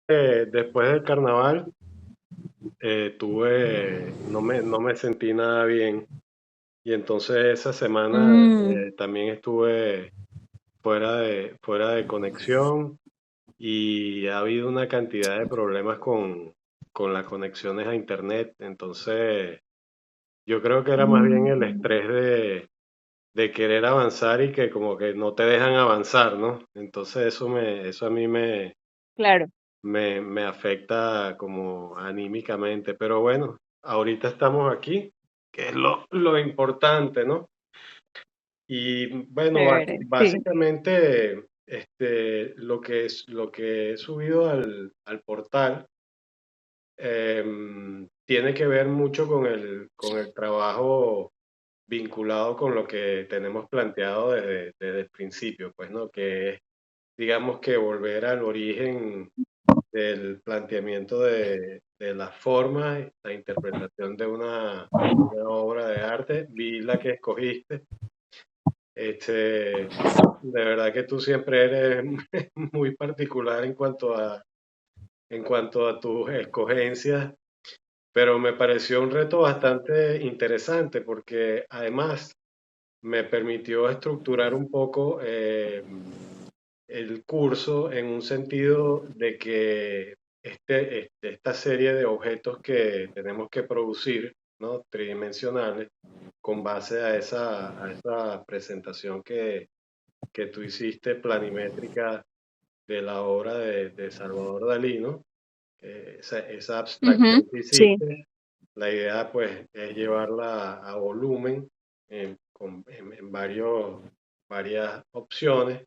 Después del carnaval no me sentí nada bien y entonces esa semana Mm, también estuve fuera de conexión y ha habido una cantidad de problemas con las conexiones a internet. Entonces yo creo que era más bien el mm, estrés de querer avanzar y que como que no te dejan avanzar, ¿no? Entonces eso a mí claro, me afecta como anímicamente, pero bueno, ahorita estamos aquí, que es lo importante, ¿no? Y bueno, chévere, sí. básicamente lo que he subido al portal tiene que ver mucho con el trabajo vinculado con lo que tenemos planteado desde el principio, pues, ¿no? Que es, digamos que volver al origen del planteamiento de las formas, la interpretación de una obra de arte. Vi la que escogiste. De verdad que tú siempre eres muy particular en cuanto a tus escogencias, pero me pareció un reto bastante interesante porque además me permitió estructurar un poco el curso en un sentido de que esta serie de objetos que tenemos que producir, ¿no? Tridimensionales, con base a esa presentación que tú hiciste planimétrica de la obra de Salvador Dalí, ¿no? Esa Ujú, abstracción que sí, hiciste, la idea pues es llevarla a volumen en varias opciones,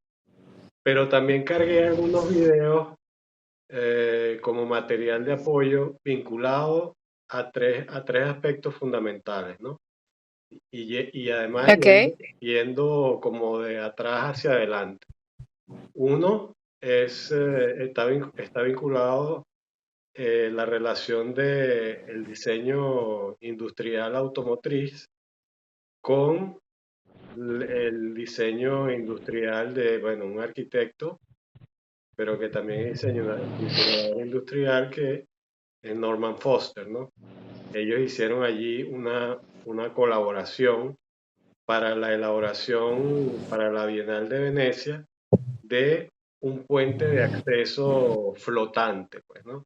pero también cargué algunos videos como material de apoyo vinculado a tres aspectos fundamentales, ¿no? Y además ok, yendo como de atrás hacia adelante. Uno está vinculado la relación de el diseño industrial automotriz con el diseño industrial de, bueno, un arquitecto, pero que también es diseñador industrial, que es Norman Foster, ¿no? Ellos hicieron allí una colaboración para la elaboración, para la Bienal de Venecia, de un puente de acceso flotante, pues, ¿no?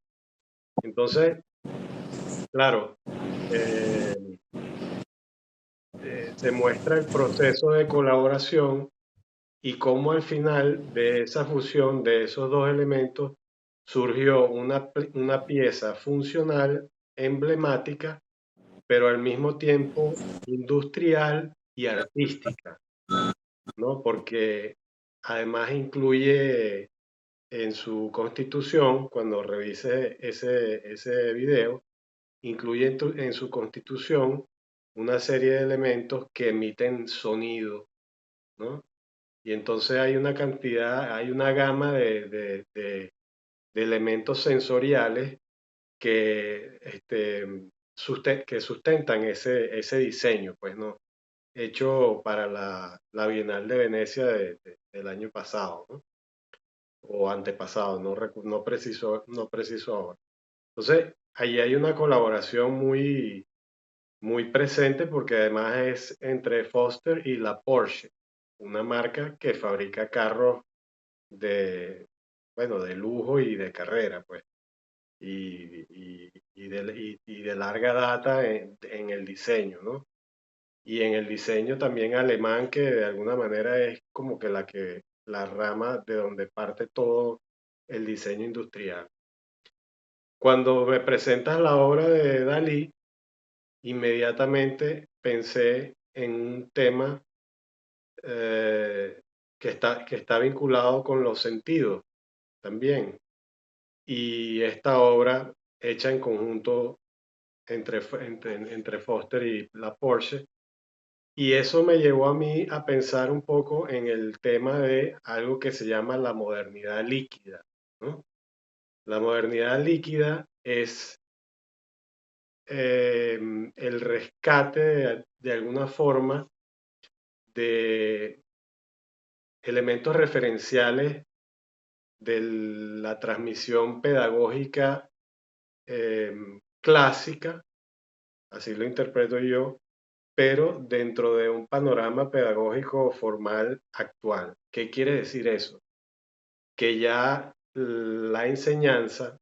Entonces, claro, eh, se muestra el proceso de colaboración y cómo al final de esa fusión de esos dos elementos surgió una pieza funcional, emblemática, pero al mismo tiempo industrial y artística, ¿no? Porque además incluye en su constitución, cuando revise ese video, incluye en su constitución una serie de elementos que emiten sonido, ¿no? Y entonces hay una cantidad, hay una gama de elementos sensoriales que, que sustentan ese diseño, pues, ¿no? Hecho para la Bienal de Venecia del año pasado, ¿no? O antepasado, no preciso ahora. Entonces, ahí hay una colaboración muy presente porque además es entre Foster y la Porsche, una marca que fabrica carros de, bueno, de lujo y de carrera, pues, y de larga data en el diseño, ¿no? Y en el diseño también alemán, que de alguna manera es como que la rama de donde parte todo el diseño industrial. Cuando me presentas la obra de Dalí, inmediatamente pensé en un tema que está vinculado con los sentidos también. Y esta obra, hecha en conjunto entre Foster y la Porsche, y eso me llevó a mí a pensar un poco en el tema de algo que se llama la modernidad líquida, ¿no? La modernidad líquida es el rescate de alguna forma de elementos referenciales de la transmisión pedagógica clásica, así lo interpreto yo, pero dentro de un panorama pedagógico formal actual. ¿Qué quiere decir eso? Que ya la enseñanza,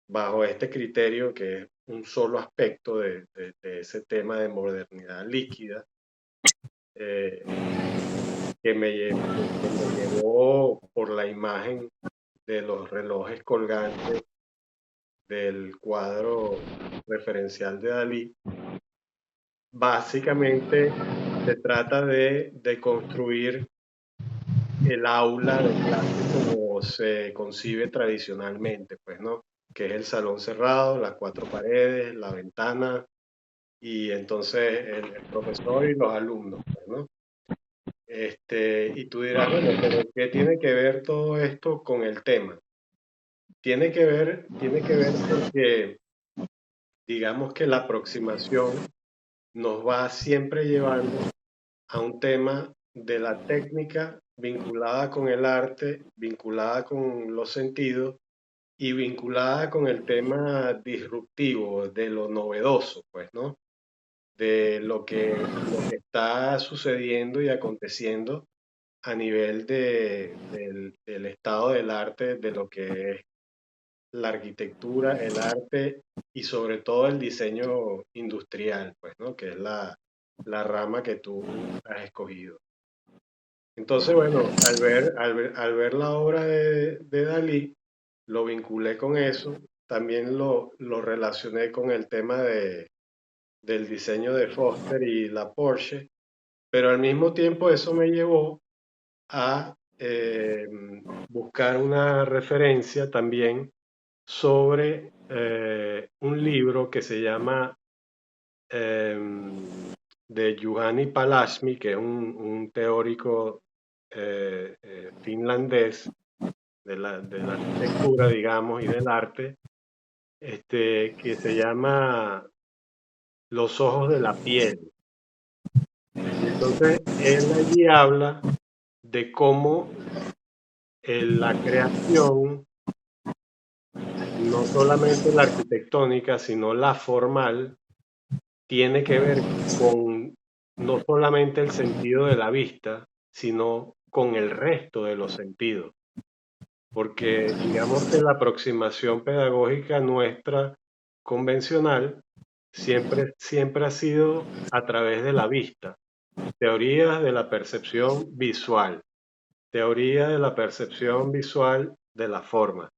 bajo este criterio, que es un solo aspecto de ese tema de modernidad líquida, eh, que me llevó por la imagen de los relojes colgantes del cuadro referencial de Dalí. Básicamente se trata de construir el aula de clase como se concibe tradicionalmente, pues, ¿no? Que es el salón cerrado, las cuatro paredes, la ventana y entonces el profesor y los alumnos, pues, ¿no? Y tú dirás, bueno, pero ¿qué tiene que ver todo esto con el tema? Tiene que ver porque digamos que la aproximación nos va siempre llevando a un tema de la técnica vinculada con el arte, vinculada con los sentidos y vinculada con el tema disruptivo, de lo novedoso, pues, ¿no? De lo que está sucediendo y aconteciendo a nivel del estado del arte, de lo que es la arquitectura, el arte y sobre todo el diseño industrial, pues, ¿no? Que es la rama que tú has escogido. Entonces, bueno, al ver la obra de Dalí, lo vinculé con eso, también lo relacioné con el tema del diseño de Foster y la Porsche, pero al mismo tiempo eso me llevó a buscar una referencia también sobre un libro que se llama de Juhani Palashmi, que es un teórico finlandés de la arquitectura, digamos, y del arte, que se llama Los ojos de la piel. Y entonces él allí habla de cómo la creación, no solamente la arquitectónica, sino la formal, tiene que ver con no solamente el sentido de la vista, sino con el resto de los sentidos. Porque digamos que la aproximación pedagógica nuestra convencional siempre ha sido a través de la vista. Teorías de la percepción visual, teoría de la percepción visual de la forma,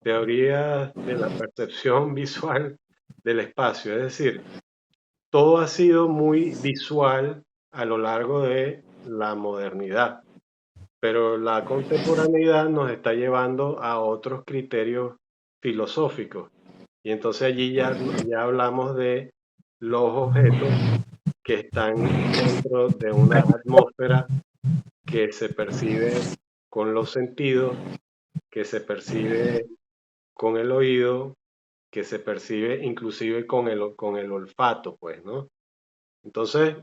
teoría de la percepción visual del espacio. Es decir, todo ha sido muy visual a lo largo de la modernidad, pero la contemporaneidad nos está llevando a otros criterios filosóficos. Y entonces allí ya hablamos de los objetos que están dentro de una atmósfera que se percibe con los sentidos, que se percibe con el oído, que se percibe inclusive con el olfato, pues, ¿no? Entonces,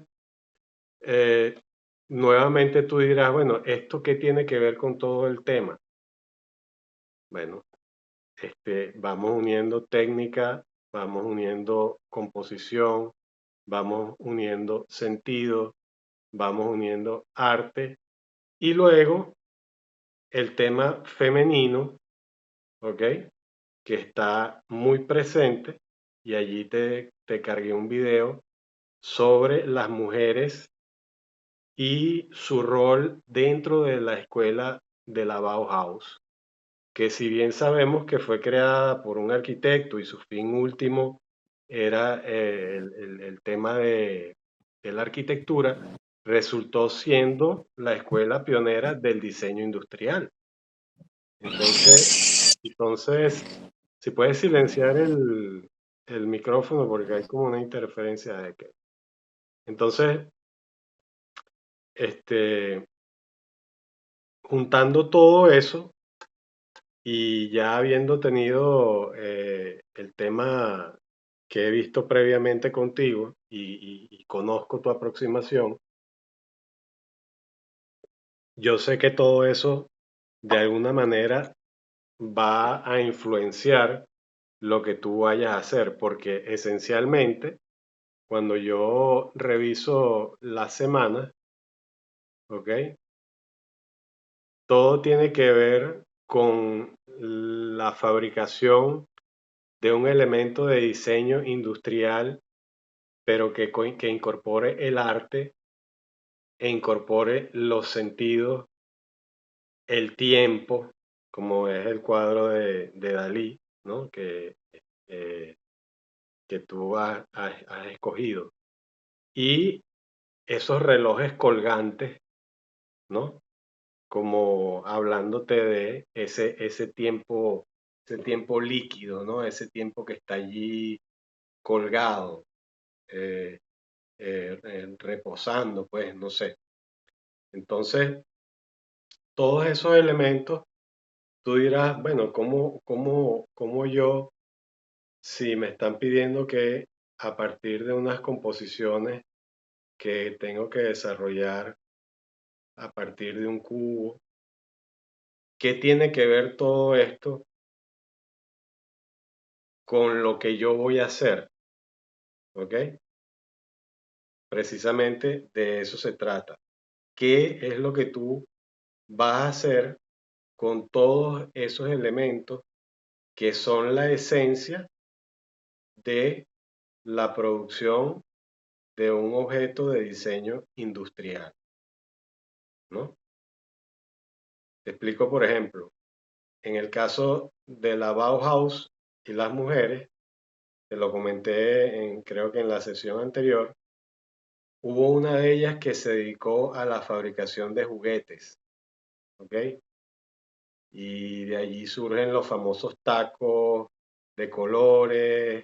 eh, nuevamente tú dirás, bueno, ¿esto qué tiene que ver con todo el tema? Bueno, vamos uniendo técnica, vamos uniendo composición, vamos uniendo sentido, vamos uniendo arte y luego el tema femenino, ¿ok? Que está muy presente y allí te cargué un video sobre las mujeres y su rol dentro de la escuela de la Bauhaus, que si bien sabemos que fue creada por un arquitecto y su fin último era el tema de la arquitectura, resultó siendo la escuela pionera del diseño industrial. Entonces, si puedes silenciar el micrófono porque hay como una interferencia de que. Entonces, este, juntando todo eso y ya habiendo tenido el tema que he visto previamente contigo y conozco tu aproximación, yo sé que todo eso de alguna manera va a influenciar lo que tú vayas a hacer, porque esencialmente cuando yo reviso las semanas, ¿ok? Todo tiene que ver con la fabricación de un elemento de diseño industrial, pero que incorpore el arte e incorpore los sentidos, el tiempo, como es el cuadro de Dalí, ¿no? Eh, que tú has escogido. Y esos relojes colgantes, ¿no? Como hablándote de ese tiempo líquido, ¿no? Ese tiempo que está allí colgado, eh, reposando, pues, no sé. Entonces, todos esos elementos, tú dirás, bueno, ¿cómo yo, si me están pidiendo que a partir de unas composiciones que tengo que desarrollar a partir de un cubo, qué tiene que ver todo esto con lo que yo voy a hacer? ¿Ok? Precisamente de eso se trata. ¿Qué es lo que tú vas a hacer con todos esos elementos que son la esencia de la producción de un objeto de diseño industrial? ¿No? Te explico, por ejemplo, en el caso de la Bauhaus y las mujeres, te lo comenté creo que en la sesión anterior, hubo una de ellas que se dedicó a la fabricación de juguetes, ¿ok? Y de allí surgen los famosos tacos de colores,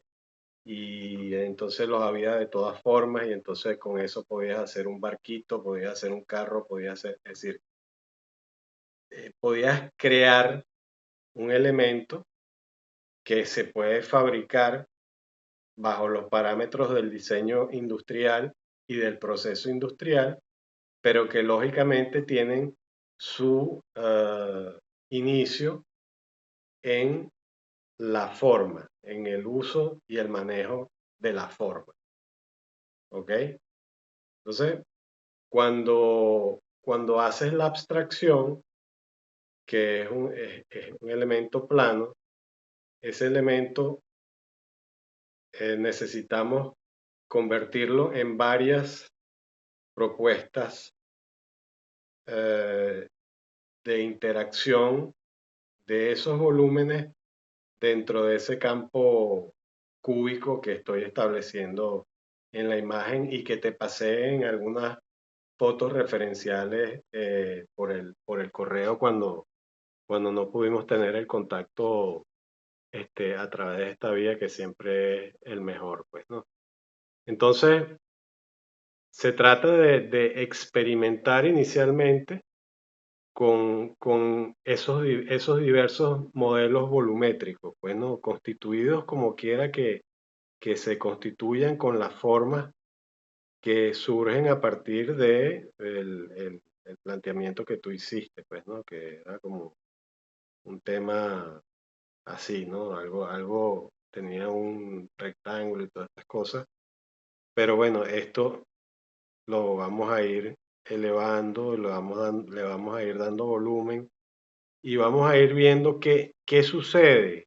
y entonces los había de todas formas, y entonces con eso podías hacer un barquito, podías hacer un carro, podías hacer, es decir, podías crear un elemento que se puede fabricar bajo los parámetros del diseño industrial y del proceso industrial, pero que lógicamente tienen su inicio en la forma, en el uso y el manejo de la forma. ¿Ok? Entonces, cuando haces la abstracción, que es un elemento plano, ese elemento necesitamos convertirlo en varias propuestas eh, de interacción de esos volúmenes dentro de ese campo cúbico que estoy estableciendo en la imagen y que te pasé en algunas fotos referenciales por el correo cuando no pudimos tener el contacto a través de esta vía que siempre es el mejor, pues, ¿no? Entonces, se trata de experimentar inicialmente con esos diversos modelos volumétricos, pues, ¿no? Constituidos como quiera que se constituyan con las formas que surgen a partir de el planteamiento que tú hiciste, pues, ¿no? Que era como un tema así, ¿no? Algo tenía un rectángulo y todas estas cosas. Pero bueno, esto lo vamos a ir elevando, le vamos a ir dando volumen y vamos a ir viendo qué sucede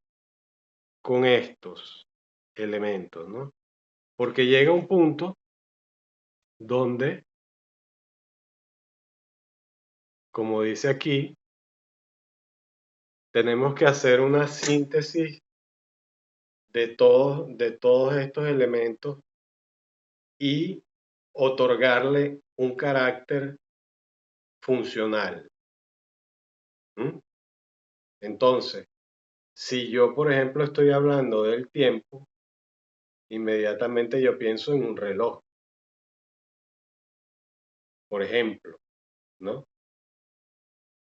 con estos elementos, ¿no? Porque llega un punto donde, como dice aquí, tenemos que hacer una síntesis de todos estos elementos y otorgarle un carácter funcional. ¿Mm? Entonces, si yo, por ejemplo, estoy hablando del tiempo, inmediatamente yo pienso en un reloj, por ejemplo, ¿no?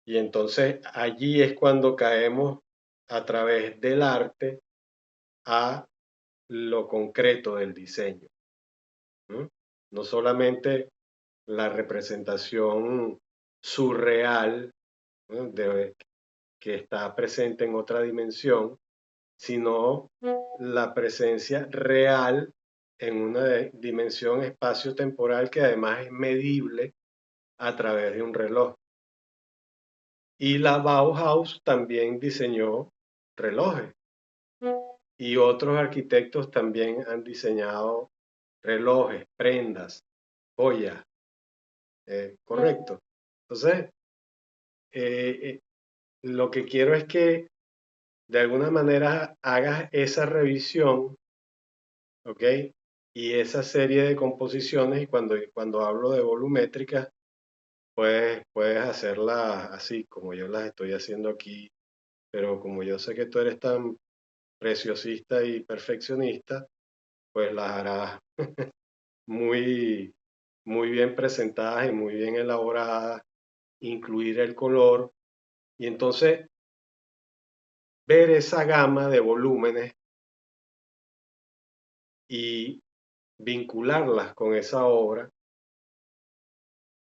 Y entonces allí es cuando caemos a través del arte a lo concreto del diseño, ¿no? No solamente la representación surreal, ¿no? que está presente en otra dimensión, sino la presencia real en una dimensión espacio-temporal que además es medible a través de un reloj. Y la Bauhaus también diseñó relojes y otros arquitectos también han diseñado relojes, prendas, joyas, correcto. Entonces, eh, lo que quiero es que de alguna manera hagas esa revisión, ¿ok? Y esa serie de composiciones, y cuando hablo de volumétricas, pues puedes hacerlas así como yo las estoy haciendo aquí, pero como yo sé que tú eres tan preciosista y perfeccionista, pues las harás muy, muy bien presentadas y muy bien elaboradas, incluir el color, y entonces ver esa gama de volúmenes y vincularlas con esa obra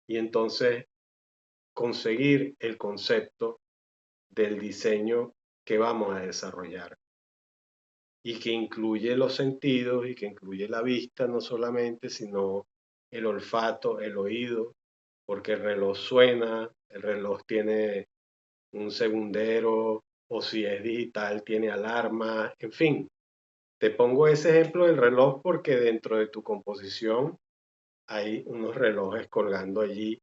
y entonces conseguir el concepto del diseño que vamos a desarrollar y que incluye los sentidos y que incluye la vista no solamente, sino el olfato, el oído, porque el reloj suena, el reloj tiene un segundero o si es digital tiene alarma, en fin. Te pongo ese ejemplo del reloj porque dentro de tu composición hay unos relojes colgando allí,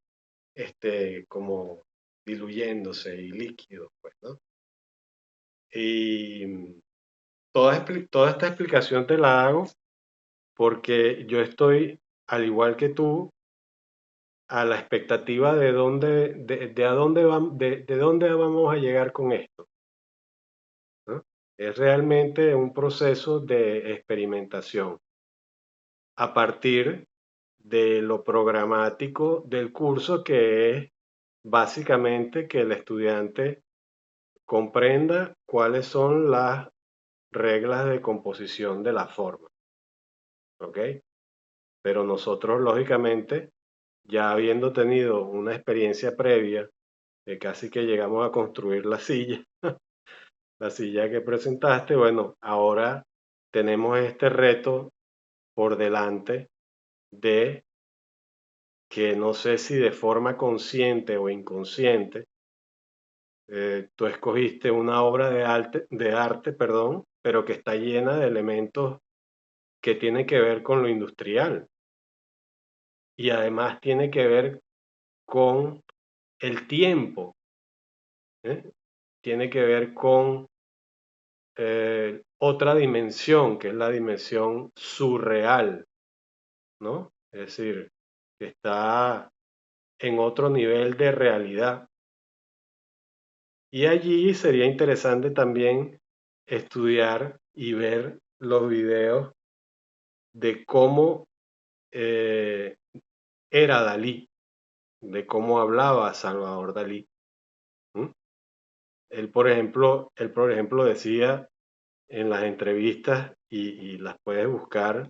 como diluyéndose y líquidos, pues, ¿no? Y toda esta explicación te la hago porque yo estoy, al igual que tú, a la expectativa de de a dónde de dónde vamos a llegar con esto, ¿no? Es realmente un proceso de experimentación a partir de lo programático del curso, que es básicamente que el estudiante comprenda cuáles son las reglas de composición de la forma, ¿ok? Pero nosotros, lógicamente, ya habiendo tenido una experiencia previa, que casi que llegamos a construir la silla que presentaste, bueno, ahora tenemos este reto por delante de que no sé si de forma consciente o inconsciente, tú escogiste una obra de arte, perdón, pero que está llena de elementos que tienen que ver con lo industrial y además tiene que ver con el tiempo, ¿eh? Tiene que ver con otra dimensión, que es la dimensión surreal, ¿no? Es decir, que está en otro nivel de realidad. Y allí sería interesante también estudiar y ver los videos de cómo eh, era Dalí, de cómo hablaba Salvador Dalí. ¿M? Él, por ejemplo, decía en las entrevistas, y las puedes buscar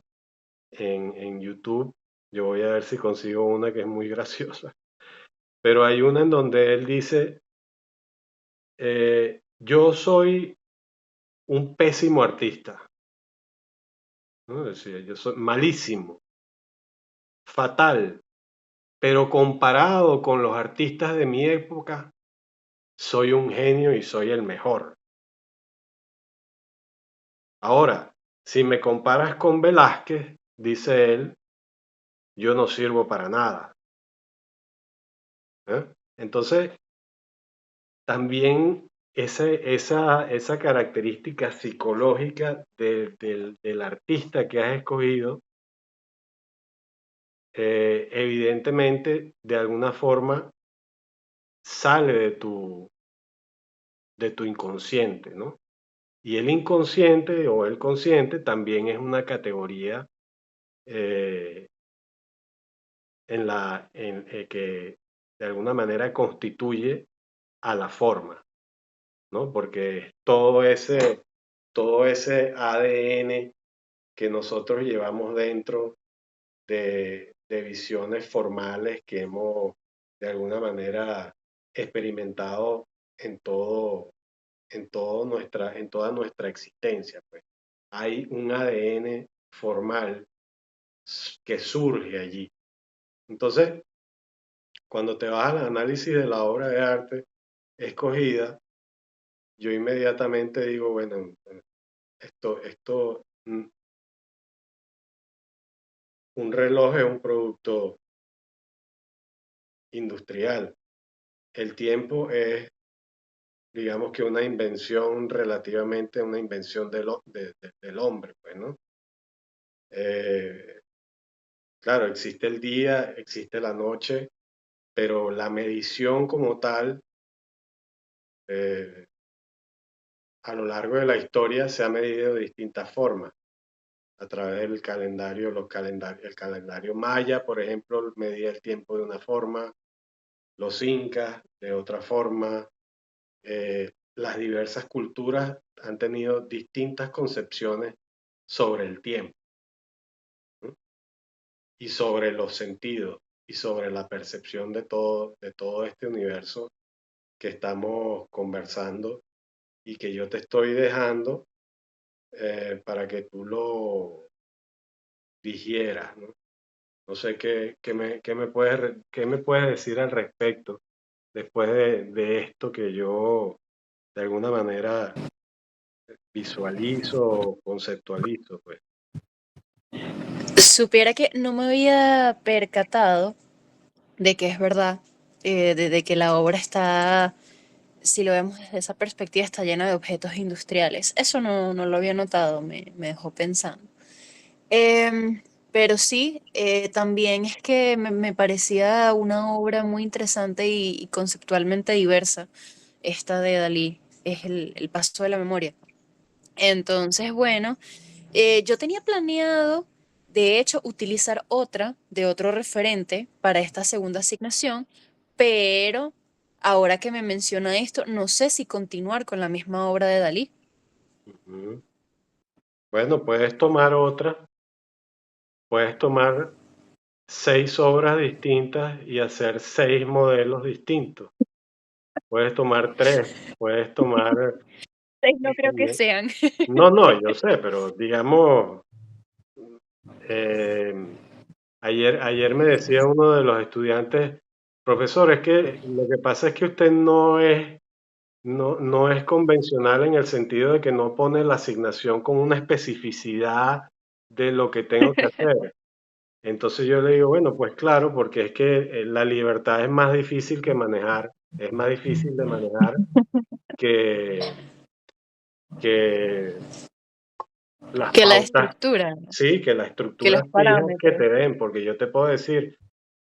en YouTube, yo voy a ver si consigo una que es muy graciosa, pero hay una en donde él dice, yo soy un pésimo artista, ¿no? Decía, yo soy malísimo, fatal, pero comparado con los artistas de mi época, soy un genio y soy el mejor. Ahora, si me comparas con Velázquez, dice él, yo no sirvo para nada, ¿eh? Entonces, también esa característica psicológica del artista que has escogido, evidentemente, de alguna forma, sale de tu inconsciente, ¿no? Y el inconsciente o el consciente también es una categoría eh, que de alguna manera constituye a la forma, ¿no? Porque todo ese ADN que nosotros llevamos dentro de visiones formales que hemos de alguna manera experimentado en todo, en toda nuestra existencia, pues. Hay un ADN formal que surge allí. Entonces, cuando te vas al análisis de la obra de arte escogida, yo inmediatamente digo, bueno, esto, un reloj es un producto industrial. El tiempo es, digamos que una invención relativamente, una invención del hombre, pues, ¿no? Eh, claro, existe el día, existe la noche, pero la medición como tal, eh, a lo largo de la historia se ha medido de distintas formas. A través del calendario, el calendario maya, por ejemplo, medía el tiempo de una forma, los incas de otra forma. Las diversas culturas han tenido distintas concepciones sobre el tiempo, ¿no? Y sobre los sentidos y sobre la percepción de todo este universo que estamos conversando y que yo te estoy dejando para que tú lo digieras, ¿no? No sé qué me puedes decir al respecto después de esto que yo de alguna manera visualizo o conceptualizo, pues. Supiera que no me había percatado de que es verdad, de que la obra está, si lo vemos desde esa perspectiva, está llena de objetos industriales. Eso no lo había notado, me dejó pensando. Pero sí, también es que me parecía una obra muy interesante y conceptualmente diversa, esta de Dalí, es el paso de la memoria. Entonces, bueno, yo tenía planeado, de hecho, utilizar otra de otro referente para esta segunda asignación, pero ahora que me menciona esto, no sé si continuar con la misma obra de Dalí. Ujú. Bueno, puedes tomar 6 obras distintas y hacer 6 modelos distintos. Puedes tomar tres, puedes tomar... Seis no creo que eh, sean. no, no, yo sé, pero digamos, eh, ayer me decía uno de los estudiantes, profesor, es que lo que pasa es que usted no es convencional en el sentido de que no pone la asignación con una especificidad de lo que tengo que hacer. Entonces yo le digo, bueno, pues claro, porque es que la libertad es más difícil que manejar, es más difícil de manejar que, que las Que la pautas, estructura, sí, que las que los estructuras fijas que parámetros. te den, porque yo te puedo decir,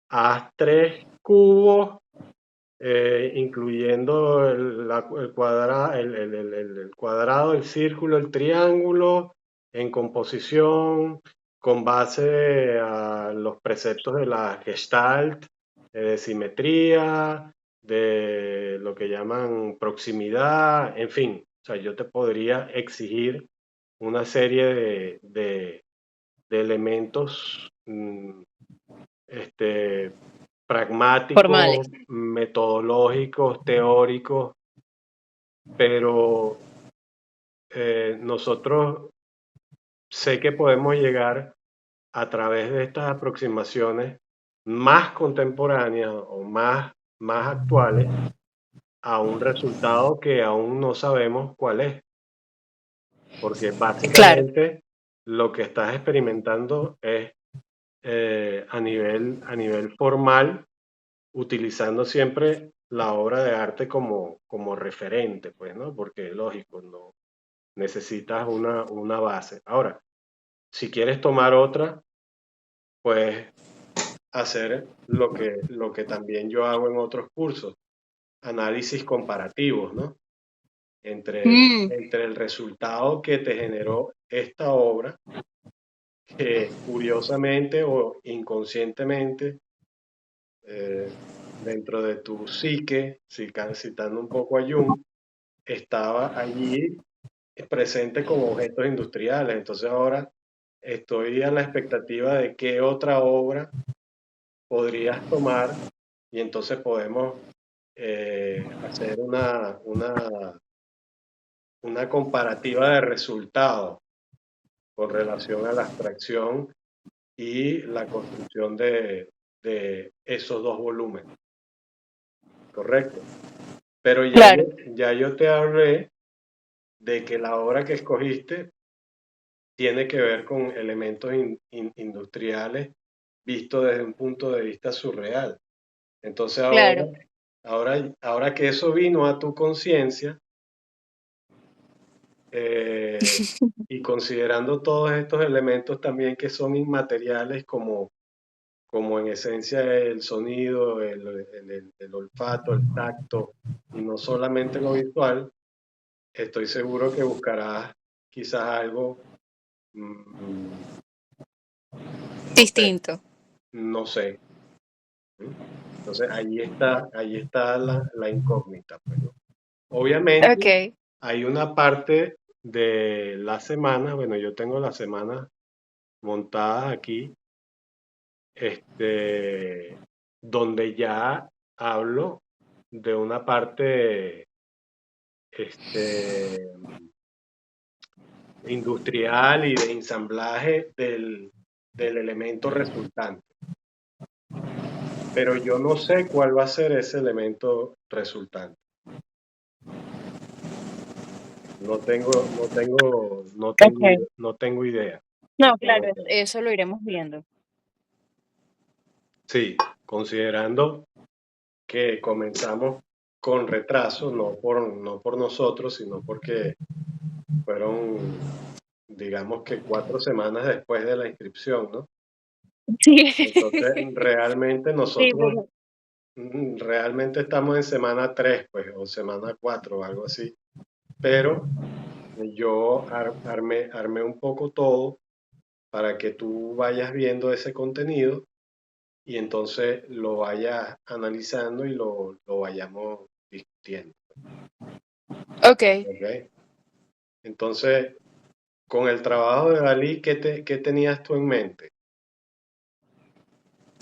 haz 3 cubos, incluyendo el cuadrado, el círculo, el triángulo, en composición, con base a los preceptos de la Gestalt, de simetría, de lo que llaman proximidad, en fin. O sea, yo te podría exigir una serie de elementos este, Formales. pragmáticos, metodológicos, teóricos, pero nosotros sé que podemos llegar a través de estas aproximaciones más contemporáneas o más actuales a un resultado que aún no sabemos cuál es, porque Claro. básicamente lo que estás experimentando es a nivel formal, utilizando siempre la obra de arte como referente, pues, ¿no? Porque lógico, no necesitas una base. Ahora, si quieres tomar otra, puedes hacer lo que también yo hago en otros cursos, análisis comparativos, ¿no? Mm, Entre el resultado que te generó esta obra, que curiosamente o inconscientemente eh, dentro de tu psique, citando un poco a Jung, estaba allí presente como objetos industriales. Entonces ahora estoy a la expectativa de qué otra obra podrías tomar y entonces podemos hacer una comparativa de resultados con relación a la abstracción y la construcción de esos dos volúmenes, ¿correcto? Pero Claro, ya yo te hablé de que la obra que escogiste tiene que ver con elementos industriales vistos desde un punto de vista surreal. Entonces claro. ahora que eso vino a tu conciencia, eh, y considerando todos estos elementos también que son inmateriales como en esencia el sonido, el olfato, el tacto, y no solamente lo visual, estoy seguro que buscarás quizás algo, mm, no sé, Distinto. no sé. ¿M? Entonces ahí está la incógnita, pues, ¿no? Obviamente Ok, hay una parte de la semana, bueno, yo tengo la semana montada aquí, donde ya hablo de una parte, este, industrial y de ensamblaje del elemento resultante. Pero yo no sé cuál va a ser ese elemento resultante. ok. No tengo idea. No, No lo claro, sé. eso lo iremos viendo. Sí, considerando que comenzamos con retraso, no por nosotros, sino porque fueron, digamos que 4 semanas después de la inscripción, ¿no? Sí, Entonces, realmente sí, nosotros pero realmente estamos en semana 3 pues, o semana 4 o algo así. Pero yo armé un poco todo para que tú vayas viendo ese contenido y entonces lo vayas analizando y lo vayamos discutiendo. ok. ¿Ok? Entonces, con el trabajo de Dalí, qué tenías tú en mente?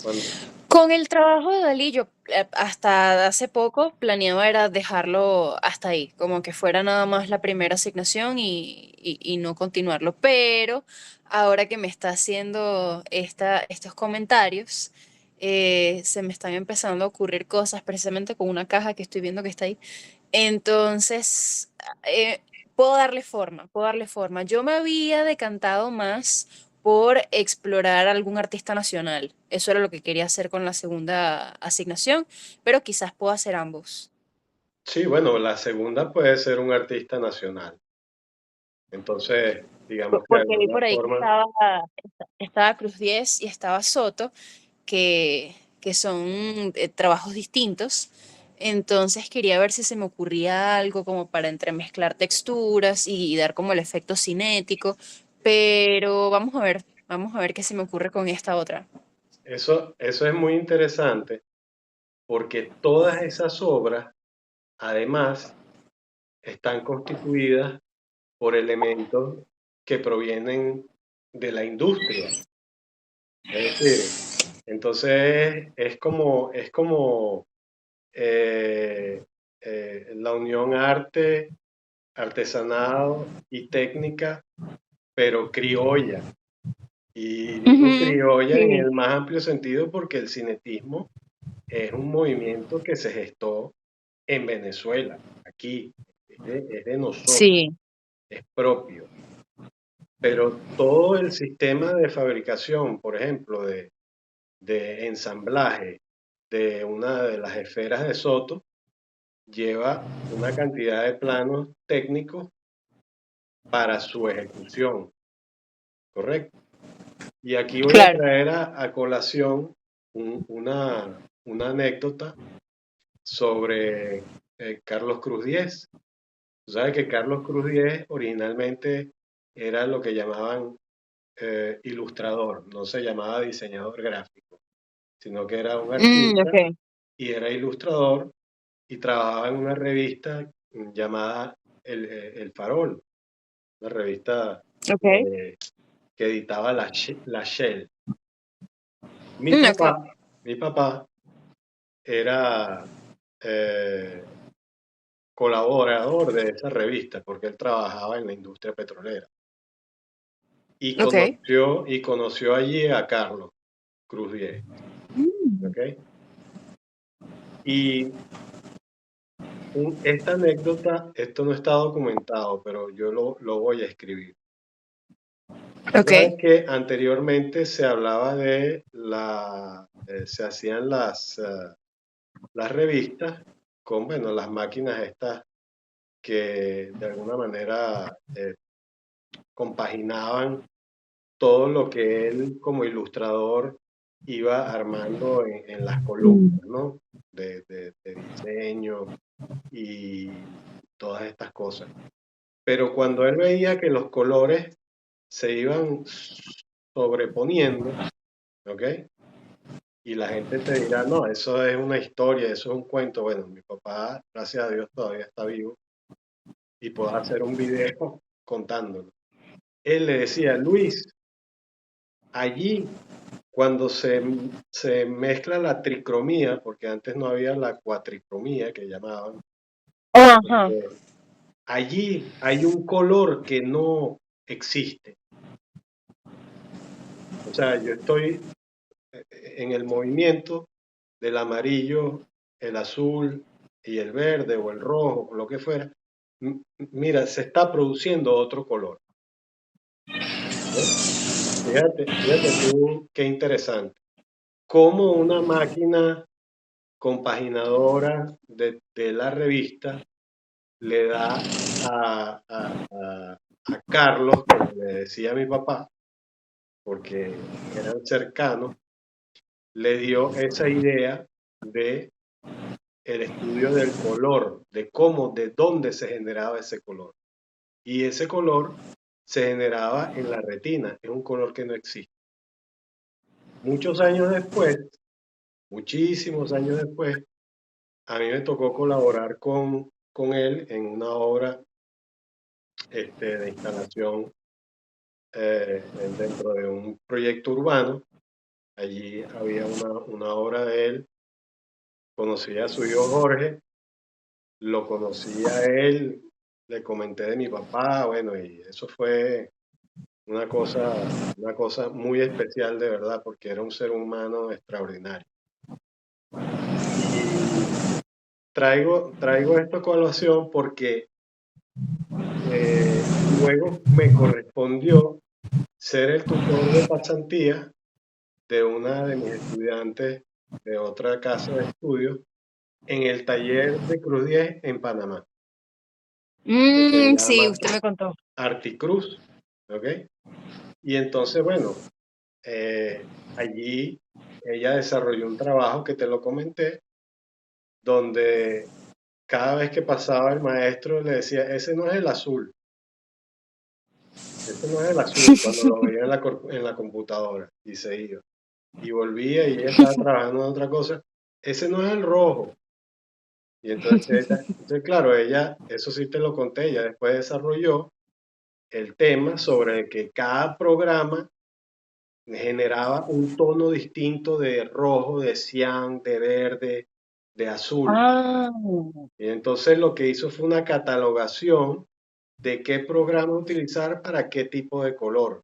Cuando, Con el trabajo de Dalí, yo hasta hace poco planeaba era dejarlo hasta ahí, como que fuera nada más la primera asignación y no continuarlo. Pero ahora que me está haciendo estos comentarios, se me están empezando a ocurrir cosas precisamente con una caja que estoy viendo que está ahí. Entonces, eh, puedo darle forma, puedo darle forma. Yo me había decantado más por explorar algún artista nacional. Eso era lo que quería hacer con la segunda asignación, pero quizás puedo hacer ambos. sí, bueno, la segunda puede ser un artista nacional. Entonces, digamos que de Porque vi alguna por ahí que forma, estaba Cruz 10 y estaba Soto, que son trabajos distintos. Entonces quería ver si se me ocurría algo como para entremezclar texturas y dar como el efecto cinético, pero vamos a ver qué se me ocurre con esta otra. eso es muy interesante porque todas esas obras, además, están constituidas por elementos que provienen de la industria. Es decir, entonces es como eh, la unión arte, artesanado y técnica, pero criolla. Y digo Ujú, criolla en sí, el más amplio sentido porque el cinetismo es un movimiento que se gestó en Venezuela, aquí, es de nosotros, sí. es propio. Pero todo el sistema de fabricación, por ejemplo, de ensamblaje de una de las esferas de Soto, lleva una cantidad de planos técnicos para su ejecución, ¿correcto? Y aquí voy a Claro. traer a colación una anécdota sobre Carlos Cruz Diez. Tú sabes que Carlos Cruz Diez originalmente era lo que llamaban ilustrador, no se llamaba diseñador gráfico, sino que era un Mm, artista ok, y era ilustrador y trabajaba en una revista llamada El Farol, una revista ok. eh, que editaba la Shell. Mi Mm, papá, ok. mi papá era colaborador de esa revista, porque él trabajaba en la industria petrolera. Y Ok. conoció allí a Carlos Cruz Diez, Mm. ¿ok? Y esta anécdota, esto no está documentado, pero yo lo voy a escribir. Tú sabes Ok. que anteriormente se hablaba de se hacían las revistas con, bueno, las máquinas estas que de alguna manera compaginaban todo lo que él como ilustrador iba armando en las columnas, Mm. ¿no? De diseño y todas estas cosas. Pero cuando él veía que los colores se iban sobreponiendo, ¿ok? Y la gente te dirá, no, eso es una historia, eso es un cuento. Bueno, mi papá, gracias a Dios, todavía está vivo y puedo hacer un video contándolo. Él le decía, Luis, allí cuando se mezcla la tricromía, porque antes no había la cuatricromía que llamaban, Ajá. este, allí hay un color que no existe. O sea, yo estoy en el movimiento del amarillo, el azul y el verde o el rojo, o lo que fuera. Mira, se está produciendo otro color. ¿Eh? Fíjate tú qué interesante. Cómo una máquina compaginadora de la revista le da a Carlos, como le decía mi papá, porque eran cercanos, le dio esa idea de el estudio del color, de cómo, de dónde se generaba ese color. Y ese color se generaba en la retina, es un color que no existe. Muchos años después, muchísimos años después, a mí me tocó colaborar con él en una obra de instalación dentro de un proyecto urbano. Allí había una obra de él. Conocí a su hijo Jorge, lo conocí a él, le comenté de mi papá, bueno, y eso fue una una cosa muy especial de verdad, porque era un ser humano extraordinario. Y traigo esto a colación porque luego me correspondió ser el tutor de pasantía de una de mis estudiantes de otra casa de estudios en el taller de Cruz 10 en Panamá, que se Sí, llama usted me contó. Articruz, ¿ok? Y entonces, bueno, allí ella desarrolló un trabajo que te lo comenté, donde cada vez que pasaba el maestro le decía, ese no es el azul, ese no es el azul, cuando lo veía en la computadora y se iba. Y volvía y ella estaba trabajando en otra cosa, ese no es el rojo. Y entonces, claro, ella, eso sí te lo conté, ella después desarrolló el tema sobre que cada programa generaba un tono distinto de rojo, de cian, de verde, de azul. Ah. Y entonces lo que hizo fue una catalogación de qué programa utilizar para qué tipo de color,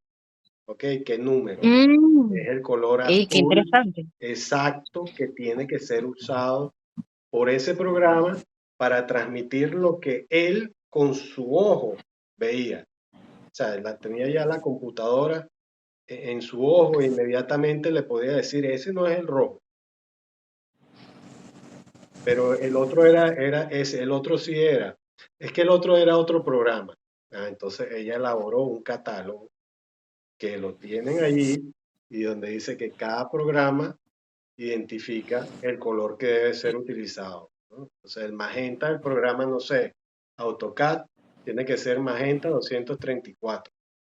¿ok? ¿Qué número? Mm. Es el color Ey, qué azul interesante. exacto que tiene que ser usado por ese programa para transmitir lo que él con su ojo veía. O sea, tenía ya la computadora en su ojo e inmediatamente le podía decir, ese no es el rojo, pero el otro era ese, el otro sí era. Es que el otro era otro programa. Entonces ella elaboró un catálogo que lo tienen allí y donde dice que cada programa identifica el color que debe ser utilizado, ¿no? Entonces el magenta del programa, no sé, AutoCAD tiene que ser magenta 234.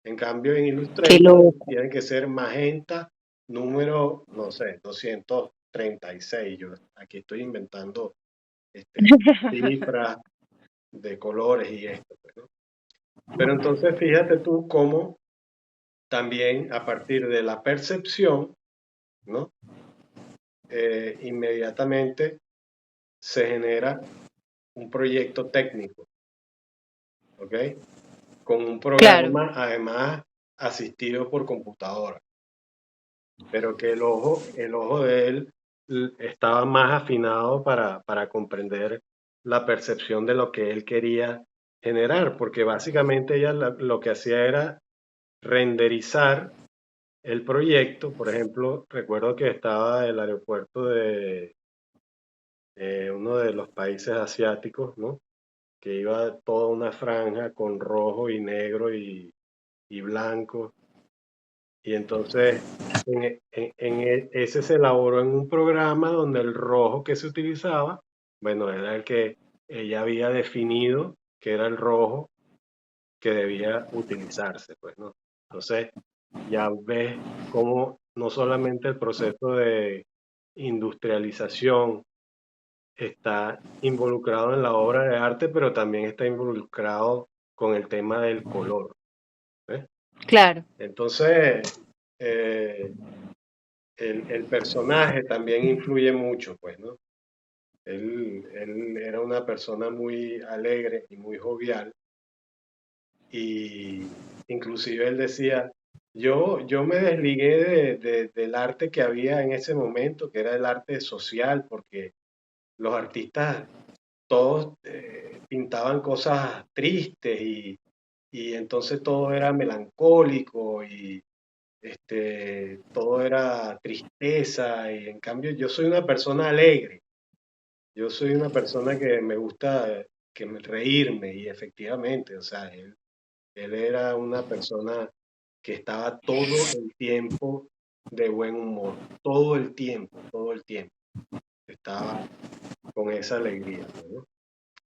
En cambio en Qué Illustrator loco. tiene que ser magenta número, no sé, 236. Yo aquí estoy inventando cifras de colores y esto, pues, ¿no? Pero entonces fíjate tú cómo también a partir de la percepción, ¿no? Inmediatamente se genera un proyecto técnico, ¿ok? Con un Claro, programa además asistido por computadora, pero que el ojo de él estaba más afinado para comprender la percepción de lo que él quería generar, porque básicamente ella lo que hacía era renderizar el proyecto. Por ejemplo, recuerdo que estaba el aeropuerto de uno de los países asiáticos, ¿no? Que iba toda una franja con rojo y negro y blanco. Y entonces ese se elaboró en un programa donde el rojo que se utilizaba, bueno, era el que ella había definido que era el rojo que debía utilizarse, pues, ¿no? Entonces, ya ves cómo no solamente el proceso de industrialización está involucrado en la obra de arte, pero también está involucrado con el tema del color, ¿ves? claro, Entonces, eh, el personaje también influye mucho, pues, ¿no? Él era una persona muy alegre y muy jovial, y inclusive él decía, yo me desligué del arte que había en ese momento, que era el arte social, porque los artistas todos pintaban cosas tristes y entonces todo era melancólico y todo era tristeza, y en cambio yo soy una persona alegre, yo soy una persona que me gusta reírme, y efectivamente, o sea, él era una persona que estaba todo el tiempo de buen humor, todo el tiempo estaba con esa alegría, pues, ¿no?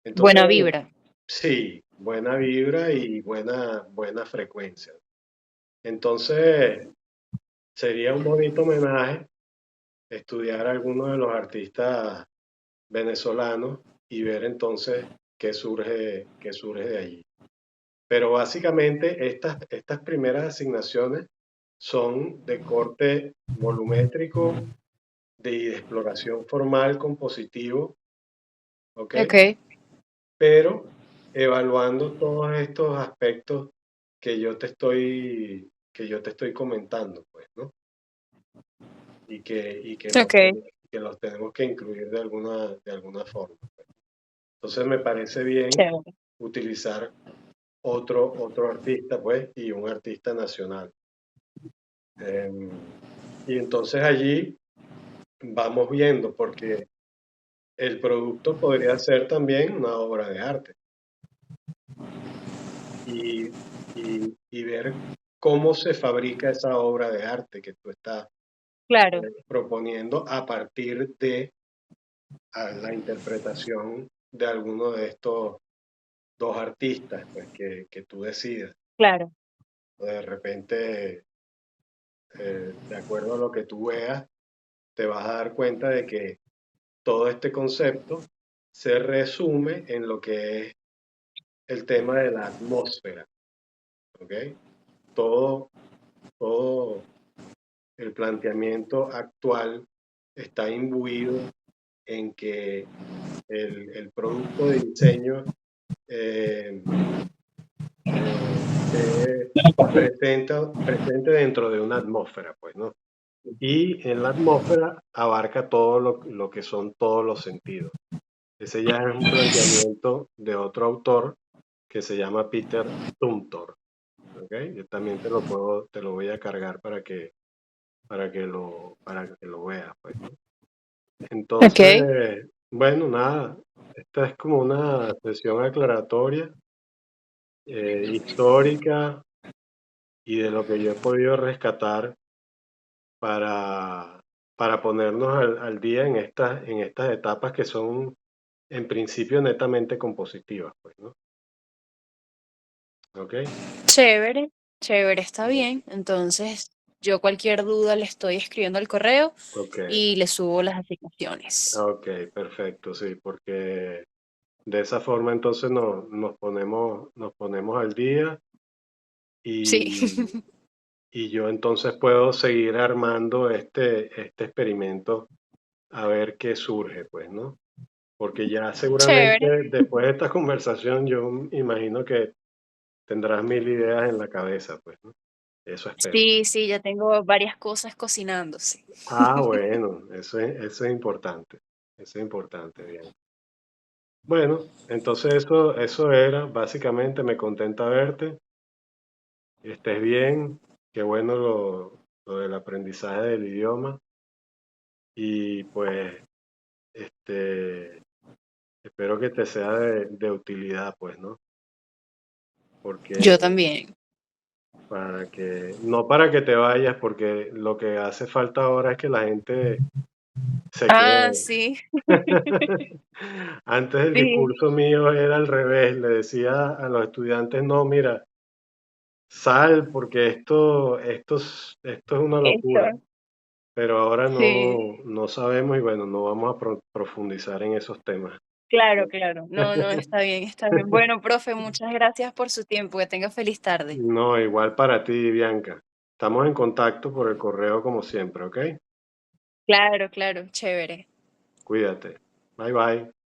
Entonces, buena vibra. sí, buena vibra y buena frecuencia. Entonces, sería un bonito homenaje estudiar a algunos de los artistas venezolanos y ver entonces qué surge de allí. Pero básicamente estas primeras asignaciones son de corte volumétrico, de exploración formal, compositivo, ¿ok? Ok, Pero evaluando todos estos aspectos que yo te estoy comentando, pues, ¿no? ok, Que los tenemos que incluir de alguna forma. Entonces me parece bien chévere. utilizar otro artista, pues, y un artista nacional. Y entonces allí vamos viendo, porque el producto podría ser también una obra de arte, y, y ver cómo se fabrica esa obra de arte que tú estás Claro, proponiendo a partir de la interpretación de alguno de estos dos artistas, pues, que tú decidas. claro, De repente, de acuerdo a lo que tú veas, te vas a dar cuenta de que todo este concepto se resume en lo que es el tema de la atmósfera, ¿ok? Todo, todo el planteamiento actual está imbuido en que el producto de diseño eh, esté presente dentro de una atmósfera, pues, ¿no? Y en la atmósfera abarca todo lo que son todos los sentidos. Ese ya es un planteamiento de otro autor que se llama Peter Zumthor, ¿ok? Yo también te lo voy a cargar para que lo veas, pues, ¿no? ok, Entonces, bueno, nada, esta es como una sesión aclaratoria, histórica, y de lo que yo he podido rescatar para, para ponernos al día en estas etapas que son en principio netamente compositivas, pues, ¿no? ¿Ok? chévere, chévere, está bien. Entonces, yo cualquier duda le estoy escribiendo al correo Ok, y le subo las asignaciones. ok, perfecto, sí, porque de esa forma entonces nos ponemos al día, Sí, y, y yo entonces puedo seguir armando este experimento a ver qué surge, pues, ¿no? porque ya seguramente Chévere. después de esta conversación yo imagino que tendrás mil ideas en la cabeza, pues, ¿no? Eso espero. Sí, sí, ya tengo varias cosas cocinándose. Ah, bueno, eso es importante. Eso es importante, bien. Bueno, entonces eso era, básicamente me contenta verte, que estés bien, qué bueno lo del aprendizaje del idioma y pues este, espero que te sea de utilidad, pues, ¿no? Porque Yo también. no para que te vayas, porque lo que hace falta ahora es que la gente se Ah, quede. sí, Antes el sí, discurso mío era al revés, le decía a los estudiantes, no, mira, sal porque esto es una locura, eso, pero ahora sí, no sabemos y bueno, no vamos a profundizar en esos temas. claro, claro. No, no, está bien, está bien. Bueno, profe, muchas gracias por su tiempo. Que tenga feliz tarde. No, igual para ti, Bianca. Estamos en contacto por el correo como siempre, ¿ok? Claro, claro, chévere. Cuídate. Bye bye.